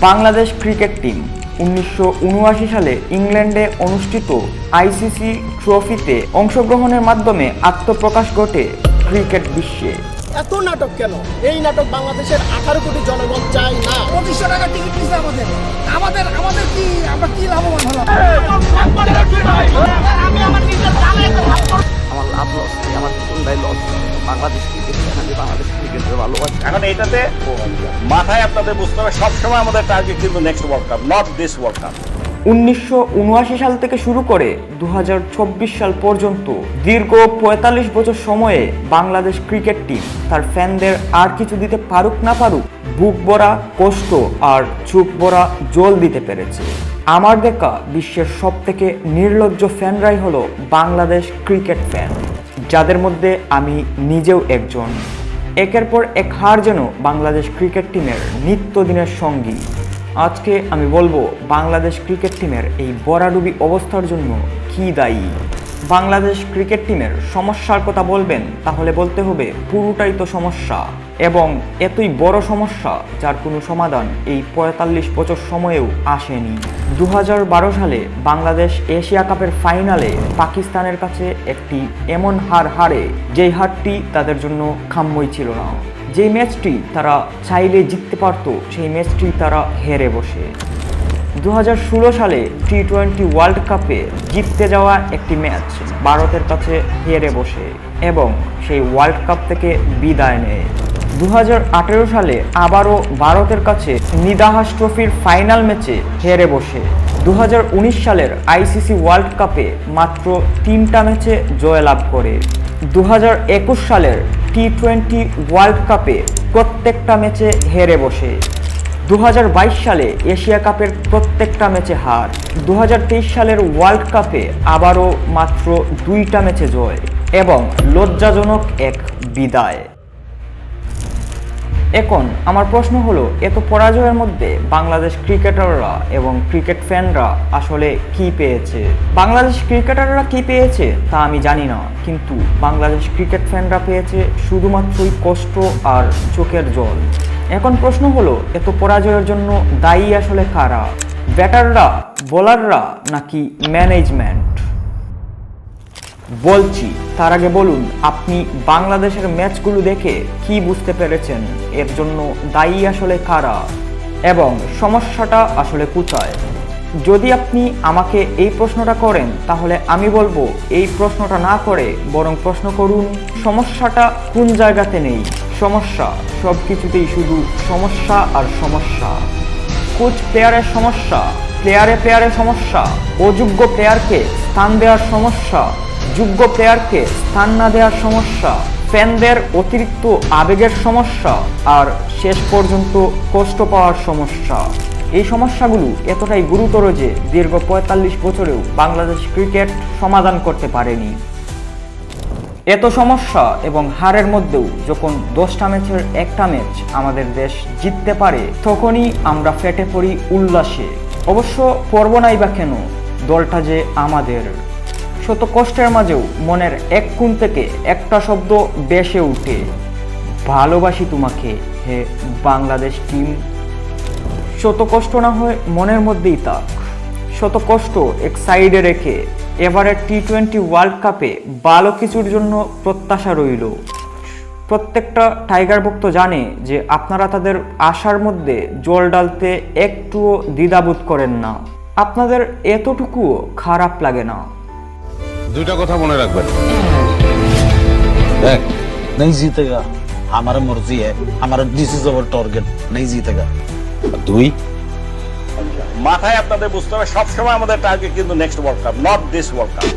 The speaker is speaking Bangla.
বাংলাদেশ ক্রিকেট টিম 1979 সালে ইংল্যান্ডে অনুষ্ঠিত আইসিসি ট্রফিতে অংশগ্রহণের মাধ্যমে আত্মপ্রকাশ ঘটে ক্রিকেট বিশ্বে। এত নাটক কেন? এই নাটক বাংলাদেশের 18 কোটি জনগণ চায় না। 2500 টাকা টিকিট নিছে আমাদের কি আমরা কি লাভবান হলাম? আমি আমার নিজের জালে আমার লাভ লস নেই, আমার কোনটাই লস। বাংলাদেশ ক্রিকেট বাংলাদেশ ক্রিকেটের ভালোবাসি। এখন এইটাতে মাথায় আপনাদের বুঝতে হবে সবসময় আমাদের টার্গেট কিন্তু next world cup, not this world cup. 1979 সাল থেকে শুরু করে 2024 সাল পর্যন্ত দীর্ঘ 45 বছর সময়ে বাংলাদেশ ক্রিকেট টিম তার ফ্যানদের আর কিছু দিতে পারুক না পারুক বুক ভরা কষ্ট আর চোখ ভরা জল দিতে পেরেছে। আমার দেখা বিশ্বের সবথেকে নির্লজ্জ ফ্যানরাই হলো বাংলাদেশ ক্রিকেট ফ্যান, যাদের মধ্যে আমি নিজেও একজন। একের পর এক হার যেন বাংলাদেশ ক্রিকেট টিমের নিত্যদিনের সঙ্গী। আজকে আমি বলবো বাংলাদেশ ক্রিকেট টিমের এই ভরাডুবি অবস্থার জন্য কী দায়ী। বাংলাদেশ ক্রিকেট টিমের সমস্যার কথা বলবেন তাহলে বলতে হবে পুরোটাই তো সমস্যা, এবং এতই বড় সমস্যা যার কোনো সমাধান এই 45 বছর সময়েও আসেনি। 2012 সালে বাংলাদেশ এশিয়া কাপের ফাইনালে পাকিস্তানের কাছে একটি এমন হার হারে যেই হারটি তাদের জন্য কাম্যই ছিল না। যেই ম্যাচটি তারা চাইলে জিততে পারত সেই ম্যাচটি তারা হেরে বসে। 2016 সালে টি-20 ওয়ার্ল্ড কাপে জিততে যাওয়া একটি ম্যাচ ভারতের কাছে হেরে বসে এবং সেই ওয়ার্ল্ড কাপ থেকে বিদায় নেয়। 2018 সালে আবারও ভারতের কাছে নিদাহাস ট্রফির ফাইনাল ম্যাচে হেরে বসে। 2019 সালের আইসিসি ওয়ার্ল্ড কাপে মাত্র 3টা ম্যাচে জয়লাভ করে। 2021 সালের টি-20 ওয়ার্ল্ড কাপে প্রত্যেকটা ম্যাচে হেরে বসে। 2022 সালে এশিয়া কাপের প্রত্যেকটা ম্যাচে হার। 2023 সালের ওয়ার্ল্ড কাপে আবারও মাত্র 2টা ম্যাচে জয় এবং লজ্জাজনক এক বিদায়। এখন আমার প্রশ্ন হলো, এত পরাজয়ের মধ্যে বাংলাদেশ ক্রিকেটাররা এবং ক্রিকেট ফ্যানরা আসলে কি পেয়েছে? বাংলাদেশ ক্রিকেটাররা কি পেয়েছে তা আমি জানি না, কিন্তু বাংলাদেশ ক্রিকেট ফ্যানরা পেয়েছে শুধুমাত্রই কষ্ট আর চোখের জল। এখন প্রশ্ন হলো, এত পরাজয়ের জন্য দায়ী আসলে কারা? ব্যাটাররা, বোলাররা নাকি ম্যানেজমেন্ট? বলছি, তার আগে বলুন আপনি বাংলাদেশের ম্যাচগুলো দেখে কি বুঝতে পেরেছেন? এর জন্য দায়ী আসলে কারা এবং সমস্যাটা আসলে কোথায়? যদি আপনি আমাকে এই প্রশ্নটা করেন তাহলে আমি বলবো এই প্রশ্নটা না করে বরং প্রশ্ন করুন সমস্যাটা কোন জায়গাতে নেই। সমস্যা সব কিছুতেই শুধু সমস্যা আর সমস্যা। কোচ প্লেয়ারের সমস্যা, প্লেয়ারে সমস্যা, অযোগ্য প্লেয়ারকে স্থান দেওয়ার সমস্যা, যোগ্য প্লেয়ারকে স্থান না দেওয়ার সমস্যা, ফ্যানদের অতিরিক্ত আবেগের সমস্যা, আর শেষ পর্যন্ত কষ্ট পাওয়ার সমস্যা। এই সমস্যাগুলো এতটাই গুরুতর যে দীর্ঘ 45 বছরেও বাংলাদেশ ক্রিকেট সমাধান করতে পারেনি। এত সমস্যা এবং হারের মধ্যেও যখন 10টা ম্যাচের একটা ম্যাচ আমাদের দেশ জিততে পারে তখনই আমরা ফেটে পড়ি উল্লাসে। অবশ্য পড়ব নাই বা কেন, দলটা যে আমাদের। শত কষ্টের মাঝেও মনের এক কোণ থেকে একটা শব্দ বেসে উঠে, ভালোবাসি তোমাকে হে বাংলাদেশ টিম। শত কষ্ট না হয় মনের মধ্যেই থাক, শত কষ্ট এক সাইডে রেখে এবারের টি-20 ওয়ার্ল্ড কাপে ভালো কিছুর জন্য প্রত্যাশা রইল। প্রত্যেকটা টাইগার ভক্ত জানে যে আপনারা তাদের আশার মধ্যে জল ডালতে একটুও দ্বিধাবোধ করেন না, আপনাদের এতটুকুও খারাপ লাগে না। দুইটা কথা মনে রাখবেন, देख नहीं जीतेगा, हमारा मर्जी है, हमारा दिस इज अवर टारगेट, नहीं जीतेगा। দুই মাথায় আপনাদের বুঝতে হবে সবসময় আমাদের টার্গেট কিন্তু next world cup, not this world cup.